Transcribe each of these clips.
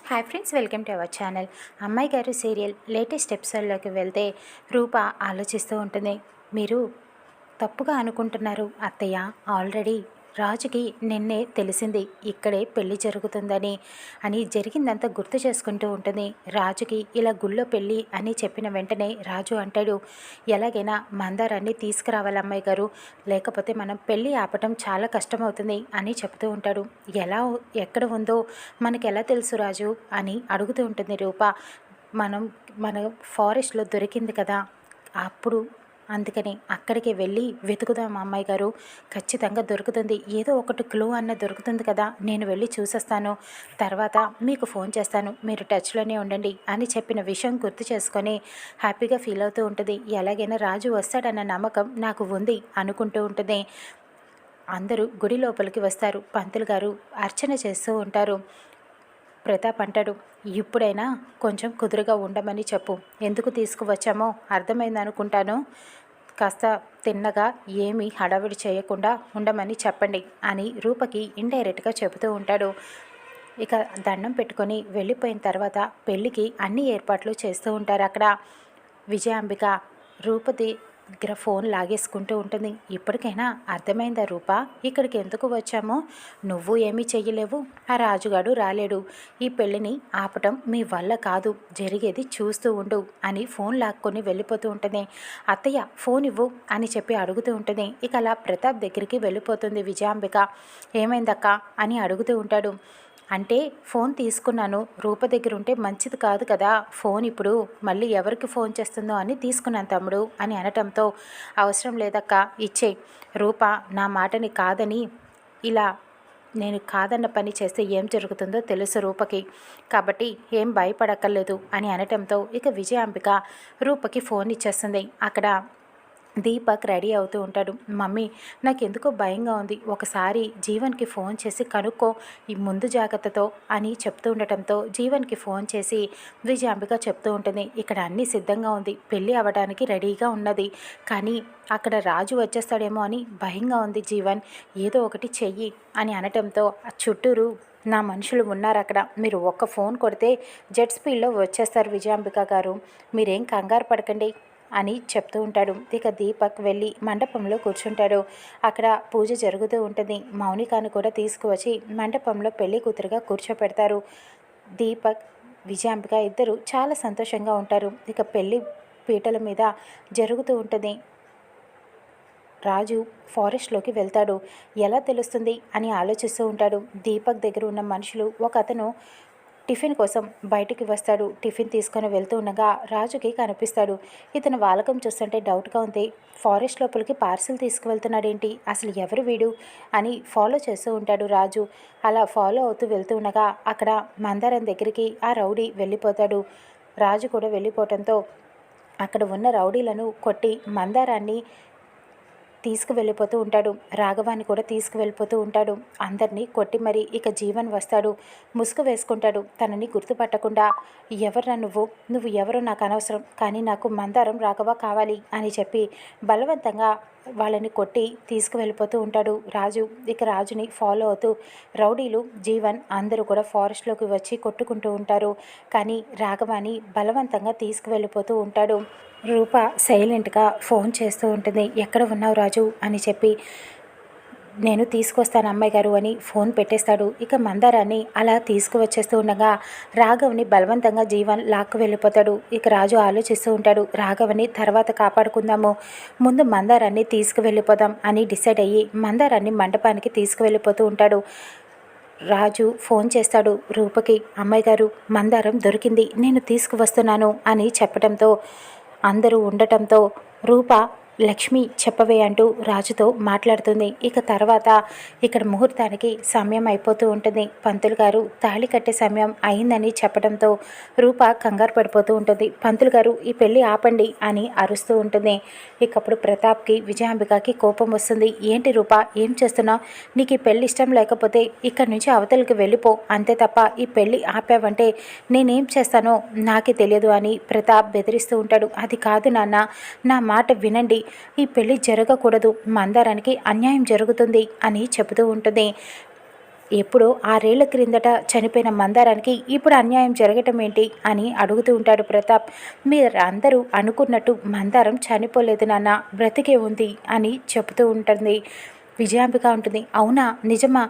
Hi friends, welcome to our channel. అమ్మాయి గారు serial latest ఎపిసోడ్లోకి వెళ్తే రూప ఆలోచిస్తూ ఉంటుంది. మీరు తప్పుగా అనుకుంటున్నారు అత్తయ్య. ఆల్రెడీ రాజుకి నిన్నే తెలిసింది ఇక్కడే పెళ్లి జరుగుతుందని అని జరిగిందంతా గుర్తు చేసుకుంటూ ఉంటుంది. రాజుకి ఇలా గుళ్ళో పెళ్ళి అని చెప్పిన వెంటనే రాజు అంటాడు, ఎలాగైనా మందారాన్ని తీసుకురావాలి అమ్మాయి గారు, లేకపోతే మనం పెళ్ళి ఆపటం చాలా కష్టమవుతుంది అని చెప్తూ ఉంటాడు. ఎక్కడ ఉందో మనకు ఎలా తెలుసు రాజు అని అడుగుతూ ఉంటుంది రూప. మన ఫారెస్ట్లో దొరికింది కదా, అప్పుడు అందుకని అక్కడికి వెళ్ళి వెతుకుదాం అమ్మాయి గారు, ఖచ్చితంగా దొరుకుతుంది. ఏదో ఒకటి క్లూ అన్న దొరుకుతుంది కదా, నేను వెళ్ళి చూసేస్తాను, తర్వాత మీకు ఫోన్ చేస్తాను, మీరు టచ్లోనే ఉండండి అని చెప్పిన విషయం గుర్తు చేసుకొని హ్యాపీగా ఫీల్ అవుతూ ఉంటుంది. ఎలాగైనా రాజు వస్తాడన్న నమ్మకం నాకు ఉంది అనుకుంటూ ఉంటుంది. అందరూ గుడి లోపలికి వస్తారు. పంతులు గారు అర్చన చేస్తూ ఉంటారు. ప్రతాప్ అంటాడు, ఇప్పుడైనా కొంచెం కుదురుగా ఉండమని చెప్పు. ఎందుకు తీసుకువచ్చామో అర్థమైందనుకుంటాను. కాస్త తిన్నగా ఏమీ హడావిడి చేయకుండా ఉండమని చెప్పండి అని రూపకి ఇండైరెక్ట్గా చెబుతూ ఉంటాడు. ఇక దండం పెట్టుకొని వెళ్ళిపోయిన తర్వాత పెళ్ళికి అన్ని ఏర్పాట్లు చేస్తూ ఉంటారు. అక్కడ విజయాంబిక రూపది దగ్గర ఫోన్ లాగేసుకుంటూ ఉంటుంది. ఇప్పటికైనా అర్థమైందా రూప, ఇక్కడికి ఎందుకు వచ్చామో? నువ్వు ఏమీ చెయ్యలేవు, ఆ రాజుగాడు రాలేడు, ఈ పెళ్ళిని ఆపటం మీ వల్ల కాదు, జరిగేది చూస్తూ ఉండు అని ఫోన్ లాక్కొని వెళ్ళిపోతూ ఉంటుంది. అత్తయ్య ఫోన్ ఇవ్వు అని చెప్పి అడుగుతూ ఉంటుంది. ఇక అలా ప్రతాప్ దగ్గరికి వెళ్ళిపోతుంది విజయాంబిక. ఏమైందక్క అని అడుగుతూ ఉంటాడు. అంటే ఫోన్ తీసుకున్నాను, రూప దగ్గర ఉంటే మంచిది కాదు కదా, ఫోన్ ఇప్పుడు మళ్ళీ ఎవరికి ఫోన్ చేస్తుందో అని తీసుకున్నాను తమ్ముడు అని అనటంతో, అవసరం లేదక్క, ఇచ్చేయి. రూప నా మాటని కాదని ఇలా నేను కాదన్న పని చేస్తే ఏం జరుగుతుందో తెలుసు రూపకి, కాబట్టి ఏం భయపడక్కర్లేదు అని అనటంతో ఇక విజయాంబిక రూపకి ఫోన్ ఇచ్చేస్తుంది. అక్కడ దీపక్ రెడీ అవుతూ ఉంటాడు. మమ్మీ నాకెందుకో భయంగా ఉంది, ఒకసారి జీవన్కి ఫోన్ చేసి కనుక్కో ఈ ముందు జాగ్రత్తతో అని చెప్తూ ఉండటంతో జీవన్కి ఫోన్ చేసి విజయాంబిక చెప్తూ ఉంటుంది, ఇక్కడ అన్నీ సిద్ధంగా ఉంది, పెళ్ళి అవ్వడానికి రెడీగా ఉన్నది, కానీ అక్కడ రాజు వచ్చేస్తాడేమో అని భయంగా ఉంది జీవన్, ఏదో ఒకటి చెయ్యి అని అనటంతో చుట్టూరు నా మనుషులు ఉన్నారు అక్కడ, మీరు ఒక్క ఫోన్ కొడితే జెట్ స్పీడ్లో వచ్చేస్తారు విజయాంబిక గారు, మీరేం కంగారు పడకండి అని చెప్తూ ఉంటాడు. ఇక దీపక్ వెళ్ళి మండపంలో కూర్చుంటాడు. అక్కడ పూజ జరుగుతూ ఉంటుంది. మౌనికాను కూడా తీసుకువచ్చి మండపంలో పెళ్లి కూతురుగా కూర్చోపెడతారు. దీపక్ విజయాంబిక ఇద్దరు చాలా సంతోషంగా ఉంటారు. ఇక పెళ్లి పీటల మీద జరుగుతూ ఉంటుంది. రాజు ఫారెస్ట్లోకి వెళ్తాడు. ఎలా తెలుస్తుంది అని ఆలోచిస్తూ ఉంటాడు. దీపక్ దగ్గర ఉన్న మనుషులు ఒక అతను టిఫిన్ కోసం బయటికి వస్తాడు. టిఫిన్ తీసుకొని వెళ్తూ ఉండగా రాజుకి కనిపిస్తాడు. ఇతను వాలకం చూస్తుంటే డౌట్గా ఉంది. ఫారెస్ట్ లోపలికి పార్సిల్ తీసుకువెళ్తున్నాడేంటి, అసలు ఎవరు వీడు అని ఫాలో చేస్తూ ఉంటాడు రాజు. అలా ఫాలో అవుతూ వెళ్తూ ఉండగా అక్కడ మందారం దగ్గరికి ఆ రౌడీ వెళ్ళిపోతాడు. రాజు కూడా వెళ్ళిపోవడంతో అక్కడ ఉన్న రౌడీలను కొట్టి మందారాన్ని తీసుకువెళ్ళిపోతూ ఉంటాడు. రాఘవాన్ని కూడా తీసుకువెళ్ళిపోతూ ఉంటాడు. అందరినీ కొట్టి మరి ఇక జీవన్ వస్తాడు. ముసుగు వేసుకుంటాడు. తనని గుర్తుపట్టకుండా, ఎవర్రా నువ్వు ఎవరో నాకు అనవసరం, కానీ నాకు మందారం రాఘవ కావాలి అని చెప్పి బలవంతంగా వాళ్ళని కొట్టి తీసుకువెళ్ళిపోతూ ఉంటాడు రాజు. ఇక రాజుని ఫాలో అవుతూ రౌడీలు జీవన్ అందరూ కూడా ఫారెస్ట్లోకి వచ్చి కొట్టుకుంటూ ఉంటారు. కానీ రాఘవాన్ని బలవంతంగా తీసుకువెళ్ళిపోతూ ఉంటాడు. రూప సైలెంట్గా ఫోన్ చేస్తూ ఉంటుంది. ఎక్కడ ఉన్నావు రాజు అని చెప్పి, నేను తీసుకొస్తాను అమ్మాయి గారు అని ఫోన్ పెట్టేస్తాడు. ఇక మందారాన్ని అలా తీసుకువచ్చేస్తూ ఉండగా రాఘవ్ని బలవంతంగా జీవన్ లాక్కు వెళ్ళిపోతాడు. ఇక రాజు ఆలోచిస్తూ ఉంటాడు, రాఘవని తర్వాత కాపాడుకుందాము, ముందు మందారాన్ని తీసుకువెళ్ళిపోదాం అని డిసైడ్ అయ్యి మందారాన్ని మండపానికి తీసుకువెళ్ళిపోతూ ఉంటాడు. రాజు ఫోన్ చేస్తాడు రూపకి, అమ్మాయి గారు మందారం దొరికింది, నేను తీసుకువస్తున్నాను అని చెప్పడంతో అందరూ ఉండటంతో రూప, లక్ష్మి చెప్పవే అంటూ రాజుతో మాట్లాడుతుంది. ఇక తర్వాత ఇక్కడ ముహూర్తానికి సమయం అయిపోతూ ఉంటుంది. పంతులు గారు తాళి కట్టే సమయం అయిందని చెప్పడంతో రూప కంగారు పడిపోతూ ఉంటుంది. పంతులు గారు ఈ పెళ్ళి ఆపండి అని అరుస్తూ ఉంటుంది. ఇకప్పుడు ప్రతాప్కి విజయాంబికకి కోపం వస్తుంది. ఏంటి రూప, ఏం చేస్తున్నావు, నీకు ఈ పెళ్ళి ఇష్టం లేకపోతే ఇక్కడి నుంచి అవతలికి వెళ్ళిపో, అంతే తప్ప ఈ పెళ్ళి ఆపావంటే నేనేం చేస్తానో నాకే తెలియదు అని ప్రతాప్ బెదిరిస్తూ ఉంటాడు. అది కాదు నాన్న, నా మాట వినండి, ఈ పెళ్లి జరగకూడదు, మందారానికి అన్యాయం జరుగుతుంది అని చెబుతూ ఉంటుంది. ఎప్పుడో 6 ఏళ్ల క్రిందట చనిపోయిన మందారానికి ఇప్పుడు అన్యాయం జరగటం ఏంటి అని అడుగుతూ ఉంటాడు ప్రతాప్. మీరందరూ అనుకున్నట్టు మందారం చనిపోలేదు నాన్న, బ్రతికే ఉంది అని చెబుతూ ఉంటుంది. విజయాంబిక ఉంటుంది. అవునా, నిజమా?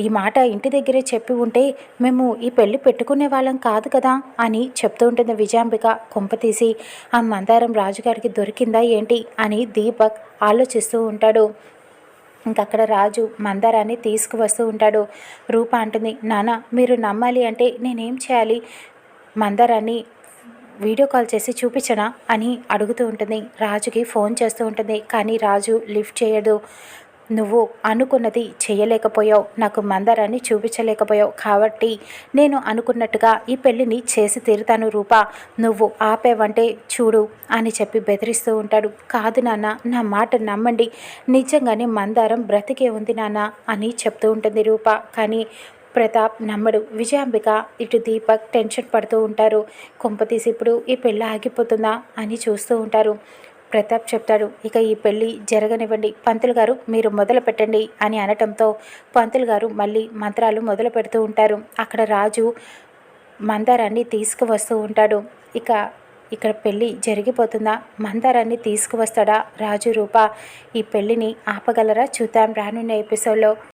ఈ మాట ఇంటి దగ్గరే చెప్పి ఉంటే మేము ఈ పెళ్లి పెట్టుకునే వాళ్ళం కాదు కదా అని చెప్తూ ఉంటుంది విజయాంబిక. కొంపతీసి ఆ మందారం రాజుగారికి దొరికిందా ఏంటి అని దీపక్ ఆలోచిస్తూ ఉంటాడు. ఇంకక్కడ రాజు మందారాన్ని తీసుకువస్తూ ఉంటాడు. రూప అంటుంది, నాన్న మీరు నమ్మాలి అంటే నేనేం చేయాలి? మందారాన్ని వీడియో కాల్ చేసి చూపించనా అని అడుగుతూ ఉంటుంది. రాజుకి ఫోన్ చేస్తూ ఉంటుంది. కానీ రాజు లిఫ్ట్ చేయడు. నువ్వు అనుకున్నది చేయలేకపోయావు, నాకు మందారాన్ని చూపించలేకపోయావు, కాబట్టి నేను అనుకున్నట్టుగా ఈ పెళ్ళిని చేసి తీరుతాను రూపా, నువ్వు ఆపేవంటే చూడు అని చెప్పి బెదిరిస్తూ ఉంటాడు. కాదు నాన్న, నా మాట నమ్మండి, నిజంగానే మందారం బ్రతికే ఉంది నాన్న అని చెప్తూ ఉంటుంది రూప. కానీ ప్రతాప్ నమ్మడు. విజయాంబిక ఇటు దీపక్ టెన్షన్ పడుతూ ఉంటారు. కొంపతీసి ఇప్పుడు ఈ పెళ్ళి ఆగిపోతుందా అని చూస్తూ ఉంటారు. ప్రతాప్ చెప్తాడు, ఇక ఈ పెళ్ళి జరగనివ్వండి, పంతులు గారు మీరు మొదలు పెట్టండి అని అనటంతో పంతులు గారు మళ్ళీ మంత్రాలు మొదలు పెడుతూ ఉంటారు. అక్కడ రాజు మందారాన్ని తీసుకువస్తూ ఉంటాడు. ఇక్కడ పెళ్ళి జరిగిపోతుందా? మందారాన్ని తీసుకువస్తాడా రాజు రూప? ఈ పెళ్ళిని ఆపగలరా? చూద్దాం రానున్న ఎపిసోడ్లో.